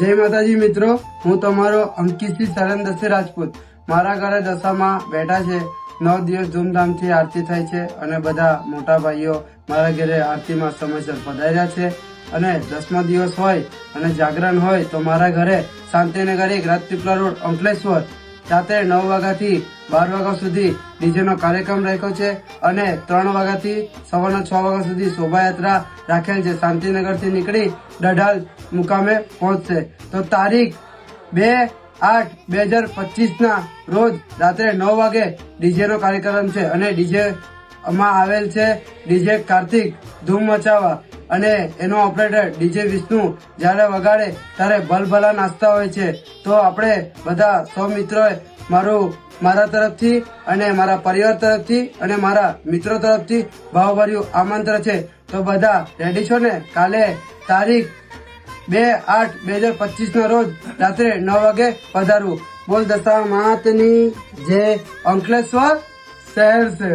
જય માતાજી મિત્રો, હું તમારો અંકિતસિંહ સરંદસી રાજપૂત મારા ઘરે દશામાં બેઠા છે। 9 દિવસ ધૂમધામથી આરતી થાય છે અને બધા મોટા ભાઈઓ મારા ઘરે આરતીમાં સમયસર પધાર્યા છે। અને 10મા દિવસ હોય અને જાગરણ હોય તો મારા ઘરે શાંતિનગર 1 રાજપીપળા રોડ અંકલેશ્વર રાત્રે 9 વાગ્યાથી 12 વાગ્યા સુધી ડીજે નો કાર્યક્રમ રાખ્યો છે અને 3 વાગ્યાથી સવારના 6 વાગ્યા સુધી શોભાયાત્રા રાખેલ છે। શાંતિનગર થી નીકળી ડઢાલ મુકામે પહોંચશે। તો તારીખ 2/8/2025 ના રોજ રાત્રે 9 વાગે ડીજે નો કાર્યક્રમ છે અને ડીજે માં આવેલ છે ડીજે કાર્તિક ધૂમ મચાવવા અને એનો ઓપરેટર ડીજે વિષ્ણુ જ્યારે વગાડે ત્યારે ભલભલા નાચતા હોય છે। તો આપણે બધા સૌ મિત્રોએ મારા તરફથી અને મારા પરિવાર તરફથી અને મારા મિત્રો તરફથી ભાવભર્યું આમંત્રણ છે। તો બધા રેડી છો ને? કાલે તારીખ 2/8/2025 ના રોજ રાત્રે 9 વાગે પધારવું। બોલ દશા માતની જય। અંકલેશ્વર શહેર છે।